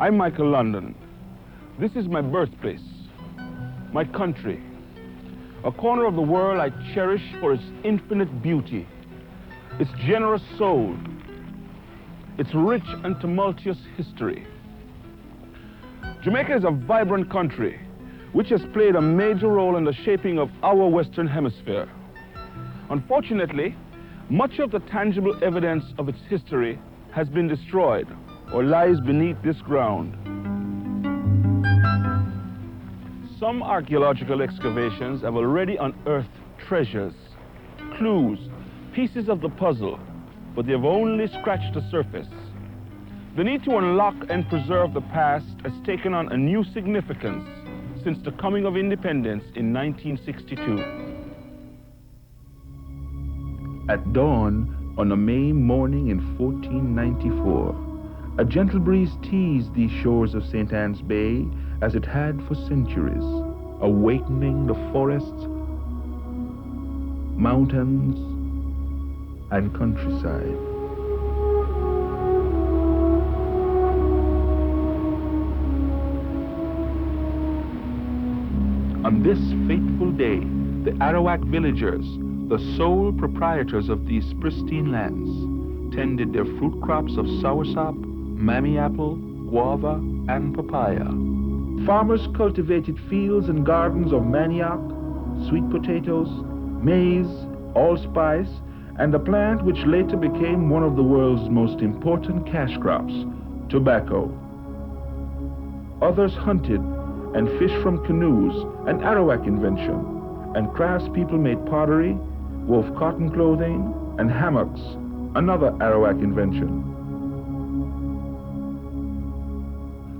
I'm Michael London. This is my birthplace, my country, a corner of the world I cherish for its infinite beauty, its generous soul, its rich and tumultuous history. Jamaica is a vibrant country which has played a major role in the shaping of our Western Hemisphere. Unfortunately, much of the tangible evidence of its history has been destroyed or lies beneath this ground. Some archaeological excavations have already unearthed treasures, clues, pieces of the puzzle, but they have only scratched the surface. The need to unlock and preserve the past has taken on a new significance since the coming of independence in 1962. At dawn on a May morning in 1494, a gentle breeze teased these shores of St. Anne's Bay as it had for centuries, awakening the forests, mountains, and countryside. On this fateful day, the Arawak villagers, the sole proprietors of these pristine lands, tended their fruit crops of soursop, mammy apple, guava, and papaya. Farmers cultivated fields and gardens of manioc, sweet potatoes, maize, allspice, and a plant which later became one of the world's most important cash crops, tobacco. Others hunted and fished from canoes, an Arawak invention, and craftspeople made pottery, wove cotton clothing, and hammocks, another Arawak invention.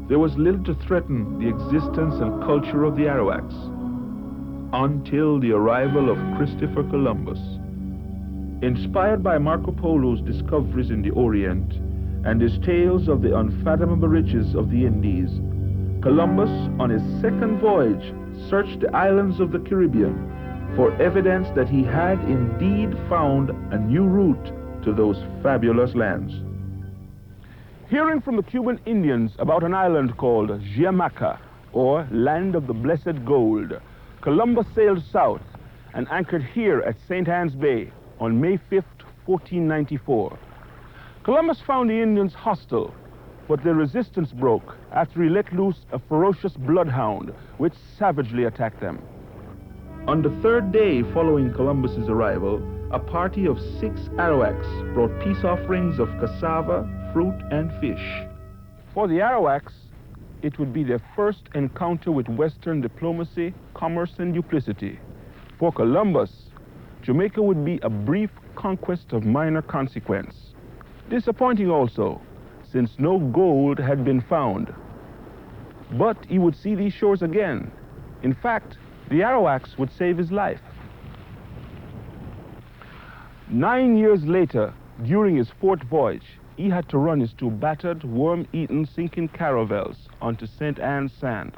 There was little to threaten the existence and culture of the Arawaks until the arrival of Christopher Columbus. Inspired by Marco Polo's discoveries in the Orient and his tales of the unfathomable riches of the Indies, Columbus, on his second voyage, searched the islands of the Caribbean for evidence that he had indeed found a new route to those fabulous lands. Hearing from the Cuban Indians about an island called Jamaica, or Land of the Blessed Gold, Columbus sailed south and anchored here at St. Anne's Bay on May 5th, 1494. Columbus found the Indians hostile, but their resistance broke after he let loose a ferocious bloodhound which savagely attacked them. On the third day following Columbus's arrival, a party of 6 Arawaks brought peace offerings of cassava, fruit, and fish. For the Arawaks, it would be their first encounter with Western diplomacy, commerce, and duplicity. For Columbus, Jamaica would be a brief conquest of minor consequence. Disappointing also, since no gold had been found. But he would see these shores again. In fact, the Arawaks would save his life. 9 years later, during his 4th voyage, he had to run his 2 battered, worm-eaten, sinking caravels onto St. Anne's Sand.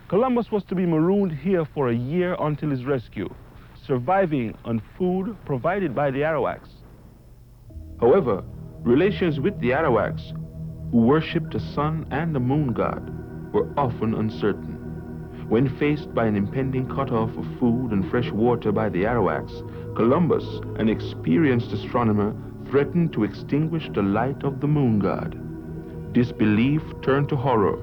Columbus was to be marooned here for a year until his rescue, surviving on food provided by the Arawaks. However, relations with the Arawaks, who worshipped the sun and the moon god, were often uncertain. When faced by an impending cutoff of food and fresh water by the Arawaks, Columbus, an experienced astronomer, threatened to extinguish the light of the moon god. Disbelief turned to horror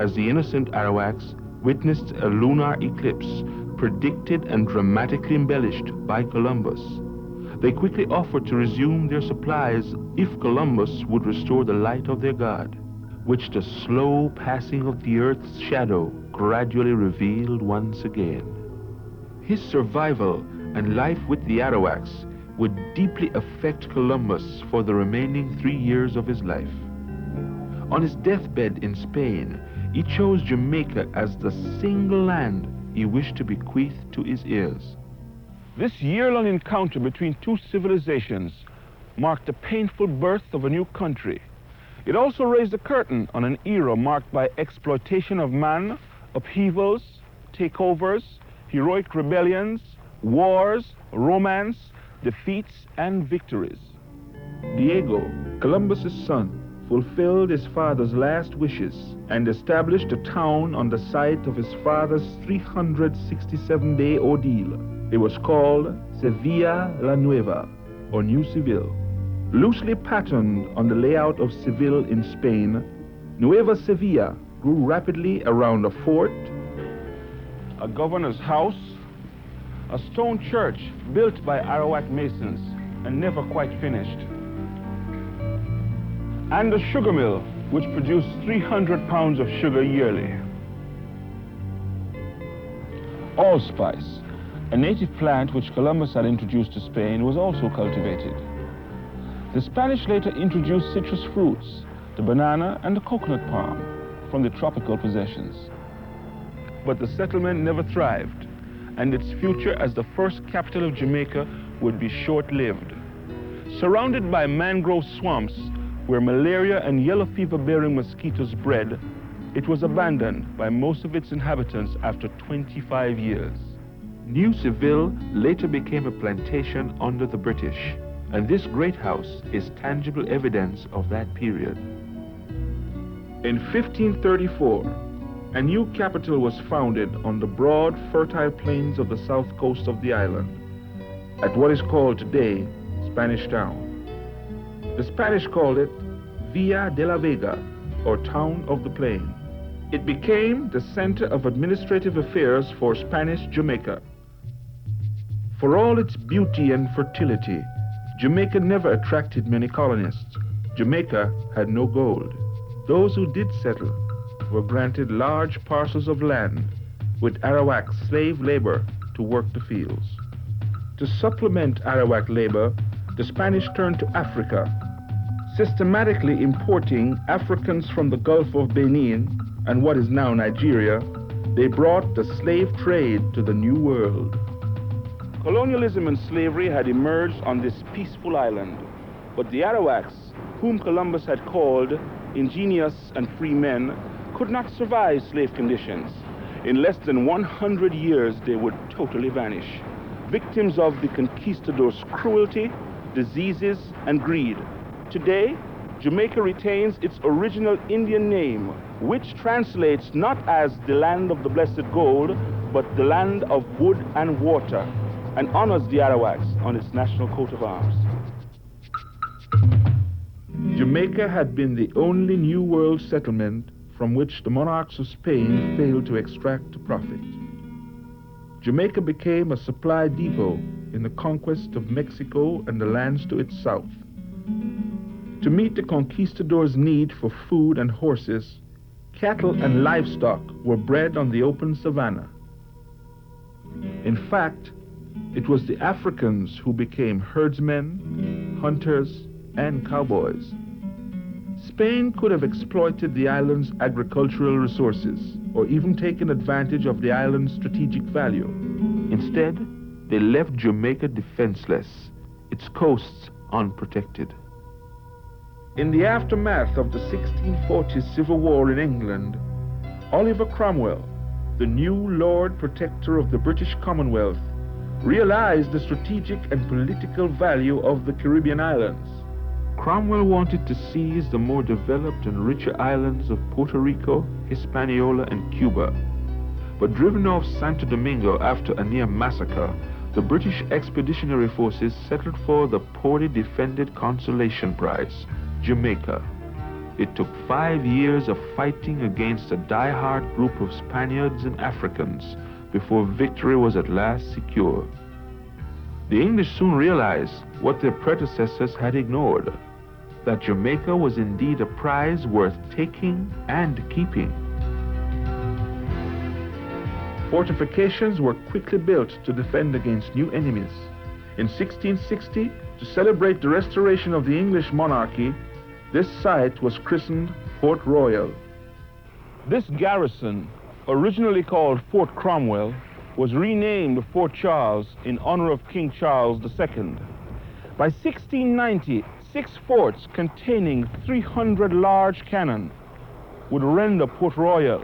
as the innocent Arawaks witnessed a lunar eclipse predicted and dramatically embellished by Columbus. They quickly offered to resume their supplies if Columbus would restore the light of their god, which the slow passing of the Earth's shadow gradually revealed once again. His survival and life with the Arawaks would deeply affect Columbus for the remaining 3 years of his life. On his deathbed in Spain, he chose Jamaica as the single land he wished to bequeath to his heirs. This year-long encounter between 2 civilizations marked the painful birth of a new country. It also raised the curtain on an era marked by exploitation of man, upheavals, takeovers, heroic rebellions, wars, romance, defeats, and victories. Diego, Columbus's son, fulfilled his father's last wishes and established a town on the site of his father's 367-day ordeal. It was called Sevilla la Nueva, or New Seville. Loosely patterned on the layout of Seville in Spain, Nueva Sevilla grew rapidly around a fort, a governor's house, a stone church built by Arawak masons and never quite finished, and a sugar mill which produced 300 pounds of sugar yearly. Allspice, a native plant which Columbus had introduced to Spain, was also cultivated. The Spanish later introduced citrus fruits, the banana and the coconut palm, from the tropical possessions. But the settlement never thrived, and its future as the first capital of Jamaica would be short-lived. Surrounded by mangrove swamps where malaria and yellow fever-bearing mosquitoes bred, it was abandoned by most of its inhabitants after 25 years. New Seville later became a plantation under the British, and this great house is tangible evidence of that period. In 1534, a new capital was founded on the broad, fertile plains of the south coast of the island, at what is called today Spanish Town. The Spanish called it Villa de la Vega, or Town of the Plain. It became the center of administrative affairs for Spanish Jamaica. For all its beauty and fertility, Jamaica never attracted many colonists. Jamaica had no gold. Those who did settle were granted large parcels of land with Arawak slave labor to work the fields. To supplement Arawak labor, the Spanish turned to Africa, systematically importing Africans from the Gulf of Benin and what is now Nigeria. They brought the slave trade to the New World. Colonialism and slavery had emerged on this peaceful island, but the Arawaks, whom Columbus had called ingenious and free men, could not survive slave conditions. In less than 100 years, they would totally vanish, victims of the conquistadors' cruelty, diseases, and greed. Today, Jamaica retains its original Indian name, which translates not as the land of the blessed gold, but the land of wood and water, and honors the Arawaks on its national coat of arms. Jamaica had been the only New World settlement from which the monarchs of Spain failed to extract a profit. Jamaica became a supply depot in the conquest of Mexico and the lands to its south. To meet the conquistadors' need for food and horses, cattle and livestock were bred on the open savanna. In fact, it was the Africans who became herdsmen, hunters, and cowboys. Spain could have exploited the island's agricultural resources, or even taken advantage of the island's strategic value. Instead, they left Jamaica defenseless, its coasts unprotected. In the aftermath of the 1640 Civil War in England, Oliver Cromwell, the new Lord Protector of the British Commonwealth, realized the strategic and political value of the Caribbean islands. Cromwell wanted to seize the more developed and richer islands of Puerto Rico, Hispaniola, and Cuba. But driven off Santo Domingo after a near massacre, the British expeditionary forces settled for the poorly defended consolation prize, Jamaica. It took 5 years of fighting against a die-hard group of Spaniards and Africans before victory was at last secure. The English soon realized what their predecessors had ignored, that Jamaica was indeed a prize worth taking and keeping. Fortifications were quickly built to defend against new enemies. In 1660, to celebrate the restoration of the English monarchy, this site was christened Fort Royal. This garrison, originally called Fort Cromwell, was renamed Fort Charles in honor of King Charles II. By 1690, 6 forts containing 300 large cannon would render Port Royal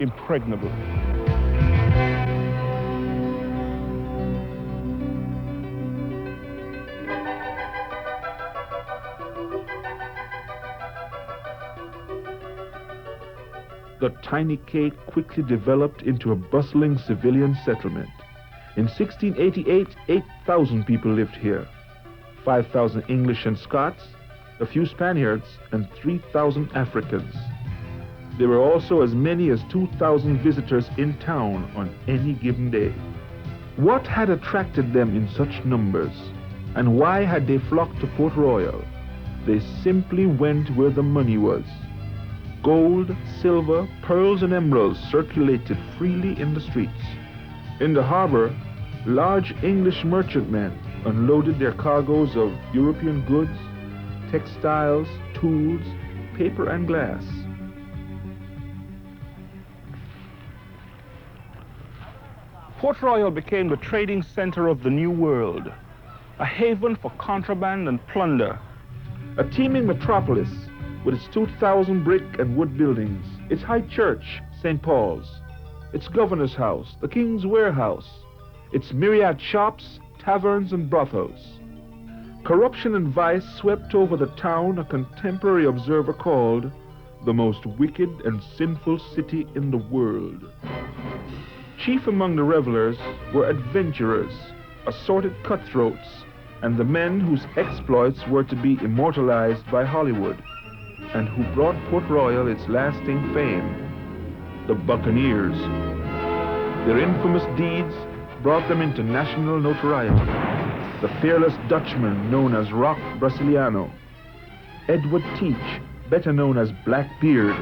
impregnable. The tiny cape quickly developed into a bustling civilian settlement. In 1688, 8,000 people lived here. 5,000 English and Scots, a few Spaniards, and 3,000 Africans. There were also as many as 2,000 visitors in town on any given day. What had attracted them in such numbers, and why had they flocked to Port Royal? They simply went where the money was. Gold, silver, pearls, and emeralds circulated freely in the streets. In the harbor, large English merchantmen unloaded their cargoes of European goods, textiles, tools, paper, and glass. Port Royal became the trading center of the New World, a haven for contraband and plunder. A teeming metropolis with its 2,000 brick and wood buildings, its high church, St. Paul's, its governor's house, the King's Warehouse, its myriad shops, taverns, and brothels. Corruption and vice swept over the town a contemporary observer called the most wicked and sinful city in the world. Chief among the revelers were adventurers, assorted cutthroats, and the men whose exploits were to be immortalized by Hollywood, and who brought Port Royal its lasting fame, the Buccaneers. Their infamous deeds brought them into national notoriety. The fearless Dutchman known as Rock Brasiliano, Edward Teach, better known as Blackbeard.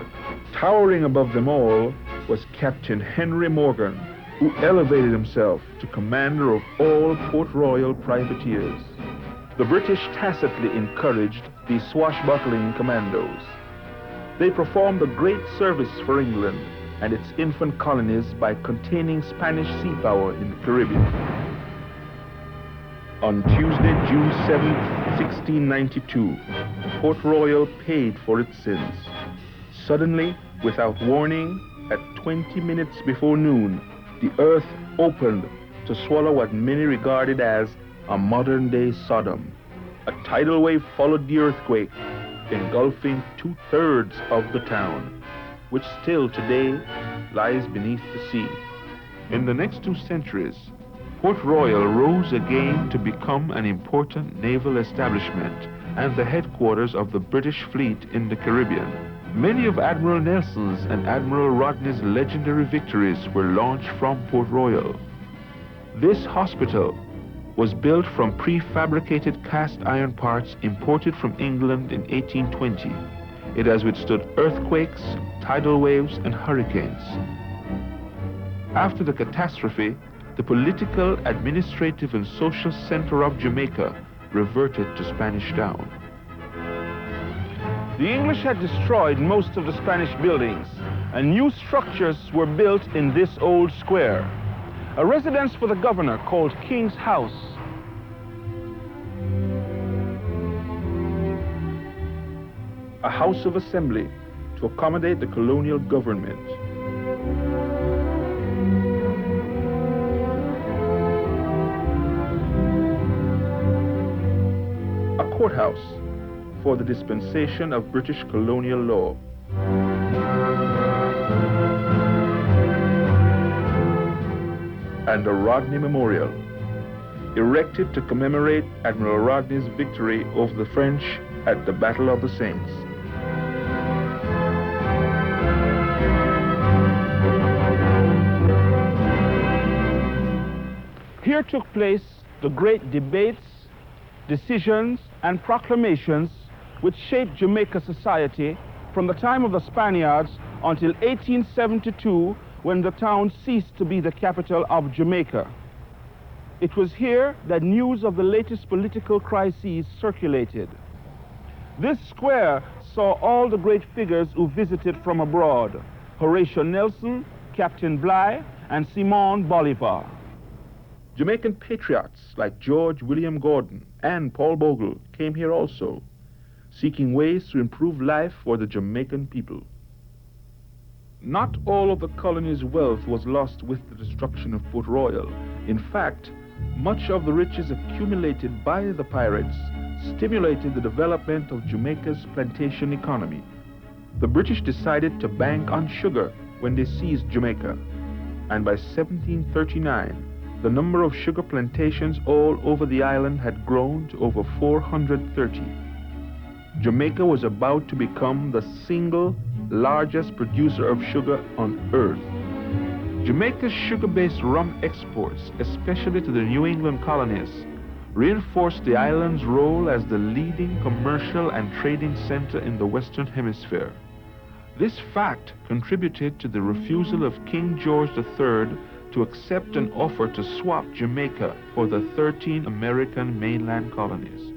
Towering above them all was Captain Henry Morgan, who elevated himself to commander of all Port Royal privateers. The British tacitly encouraged these swashbuckling commandos. They performed a great service for England and its infant colonies by containing Spanish sea power in the Caribbean. On Tuesday, June 7, 1692, Port Royal paid for its sins. Suddenly, without warning, at 20 minutes before noon, the earth opened to swallow what many regarded as a modern-day Sodom. A tidal wave followed the earthquake, engulfing 2/3 of the town, which still today lies beneath the sea. In the next 2 centuries, Port Royal rose again to become an important naval establishment and the headquarters of the British fleet in the Caribbean. Many of Admiral Nelson's and Admiral Rodney's legendary victories were launched from Port Royal. This hospital was built from prefabricated cast iron parts imported from England in 1820. It has withstood earthquakes, tidal waves, and hurricanes. After the catastrophe, the political, administrative, and social center of Jamaica reverted to Spanish Town. The English had destroyed most of the Spanish buildings, and new structures were built in this old square. A residence for the governor called King's House. A house of assembly to accommodate the colonial government. A courthouse for the dispensation of British colonial law. And a Rodney Memorial, erected to commemorate Admiral Rodney's victory over the French at the Battle of the Saints. Here took place the great debates, decisions, and proclamations which shaped Jamaica society from the time of the Spaniards until 1872, when the town ceased to be the capital of Jamaica. It was here that news of the latest political crises circulated. This square saw all the great figures who visited from abroad: Horatio Nelson, Captain Bligh, and Simon Bolivar. Jamaican patriots like George William Gordon and Paul Bogle came here also, seeking ways to improve life for the Jamaican people. Not all of the colony's wealth was lost with the destruction of Port Royal. In fact, much of the riches accumulated by the pirates stimulated the development of Jamaica's plantation economy. The British decided to bank on sugar when they seized Jamaica, and by 1739, the number of sugar plantations all over the island had grown to over 430. Jamaica was about to become the single largest producer of sugar on earth. Jamaica's sugar-based rum exports, especially to the New England colonies, reinforced the island's role as the leading commercial and trading center in the Western Hemisphere. This fact contributed to the refusal of King George III to accept an offer to swap Jamaica for the 13 American mainland colonies.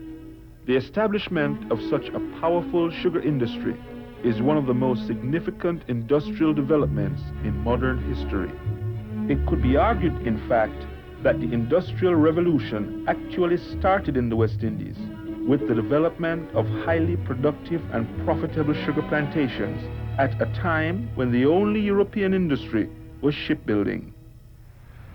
The establishment of such a powerful sugar industry is one of the most significant industrial developments in modern history. It could be argued, in fact, that the Industrial Revolution actually started in the West Indies with the development of highly productive and profitable sugar plantations at a time when the only European industry was shipbuilding.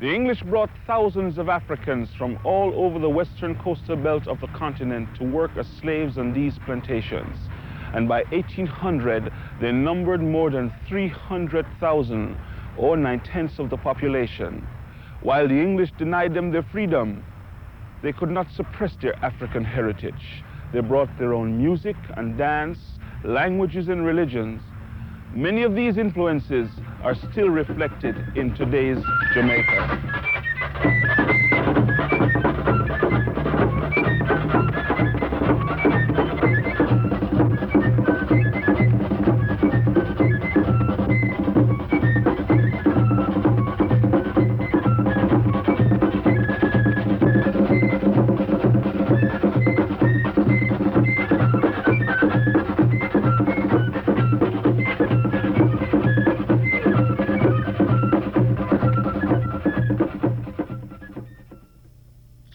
The English brought thousands of Africans from all over the western coastal belt of the continent to work as slaves on these plantations. And by 1800, they numbered more than 300,000, or 9/10 of the population. While the English denied them their freedom, they could not suppress their African heritage. They brought their own music and dance, languages and religions. Many of these influences are still reflected in today's Jamaica.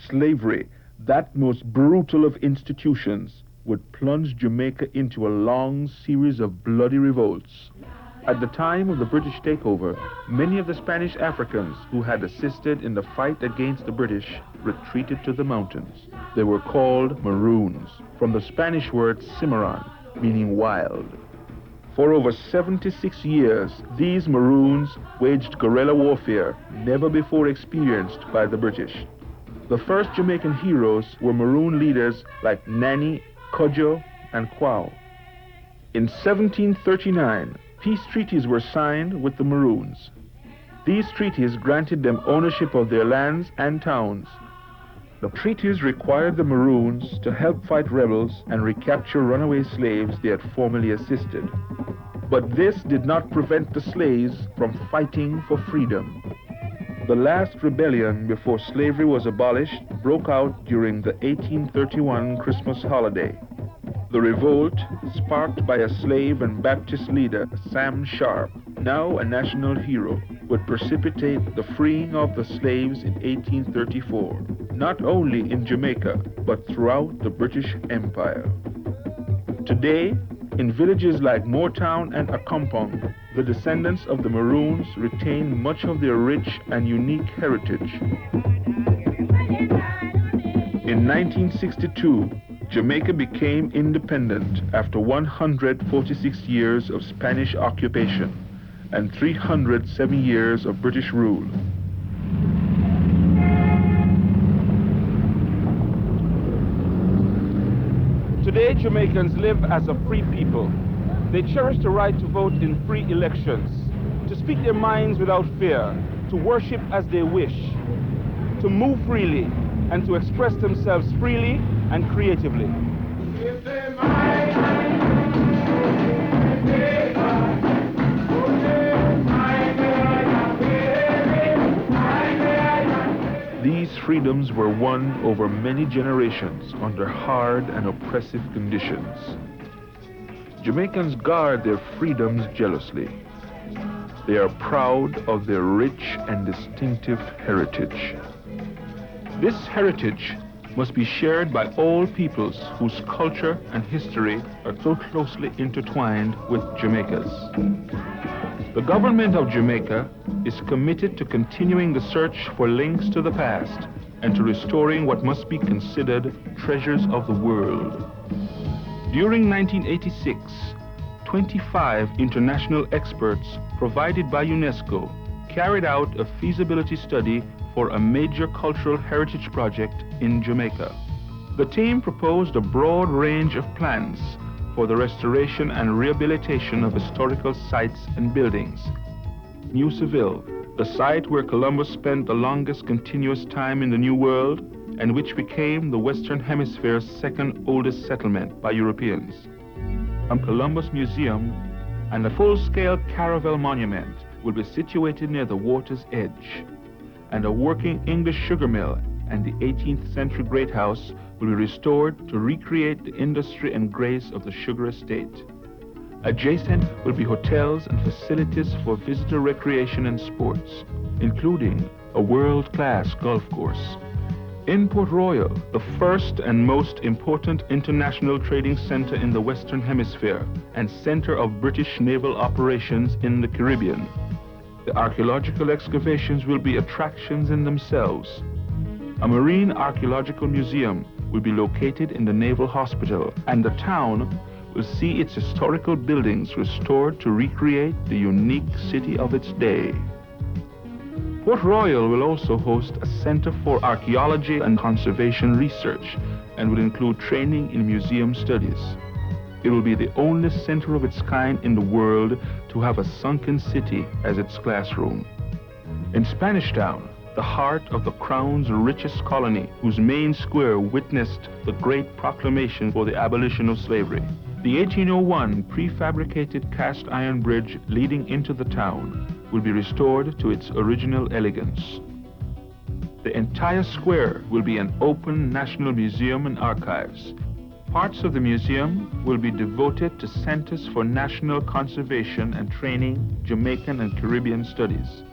Slavery, that most brutal of institutions, would plunge Jamaica into a long series of bloody revolts. At the time of the British takeover, many of the Spanish Africans who had assisted in the fight against the British retreated to the mountains. They were called Maroons, from the Spanish word cimarron, meaning wild. For over 76 years, these Maroons waged guerrilla warfare never before experienced by the British. The first Jamaican heroes were Maroon leaders like Nanny, Cudjoe, and Quao. In 1739, peace treaties were signed with the Maroons. These treaties granted them ownership of their lands and towns. The treaties required the Maroons to help fight rebels and recapture runaway slaves they had formerly assisted. But this did not prevent the slaves from fighting for freedom. The last rebellion before slavery was abolished broke out during the 1831 Christmas holiday. The revolt, sparked by a slave and Baptist leader, Sam Sharp, now a national hero, would precipitate the freeing of the slaves in 1834, not only in Jamaica, but throughout the British Empire. Today, in villages like Moortown and Accompong, the descendants of the Maroons retain much of their rich and unique heritage. In 1962, Jamaica became independent after 146 years of Spanish occupation and 307 years of British rule. Today, Jamaicans live as a free people. They cherish the right to vote in free elections, to speak their minds without fear, to worship as they wish, to move freely, and to express themselves freely and creatively. These freedoms were won over many generations under hard and oppressive conditions. Jamaicans guard their freedoms jealously. They are proud of their rich and distinctive heritage. This heritage must be shared by all peoples whose culture and history are so closely intertwined with Jamaica's. The government of Jamaica is committed to continuing the search for links to the past and to restoring what must be considered treasures of the world. During 1986, 25 international experts provided by UNESCO carried out a feasibility study for a major cultural heritage project in Jamaica. The team proposed a broad range of plans for the restoration and rehabilitation of historical sites and buildings. New Seville, the site where Columbus spent the longest continuous time in the New World and which became the Western Hemisphere's second oldest settlement by Europeans. Columbus Museum and a full-scale caravel monument will be situated near the water's edge, and a working English sugar mill and the 18th century Great House will be restored to recreate the industry and grace of the sugar estate. Adjacent will be hotels and facilities for visitor recreation and sports, including a world-class golf course. In Port Royal, the first and most important international trading center in the Western Hemisphere and center of British naval operations in the Caribbean, the archaeological excavations will be attractions in themselves. A marine archaeological museum will be located in the Naval Hospital, and the town will see its historical buildings restored to recreate the unique city of its day. Port Royal will also host a center for archaeology and conservation research and will include training in museum studies. It will be the only center of its kind in the world to have a sunken city as its classroom. In Spanish Town, the heart of the Crown's richest colony, whose main square witnessed the great proclamation for the abolition of slavery, the 1801 prefabricated cast iron bridge leading into the town will be restored to its original elegance. The entire square will be an open national museum and archives. Parts of the museum will be devoted to centers for national conservation and training, Jamaican and Caribbean studies.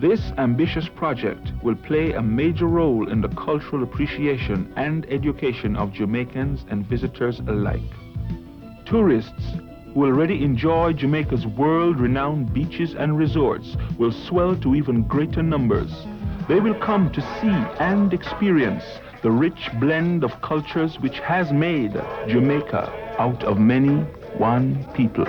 This ambitious project will play a major role in the cultural appreciation and education of Jamaicans and visitors alike. Tourists who already enjoy Jamaica's world-renowned beaches and resorts will swell to even greater numbers. They will come to see and experience the rich blend of cultures which has made Jamaica out of many one people.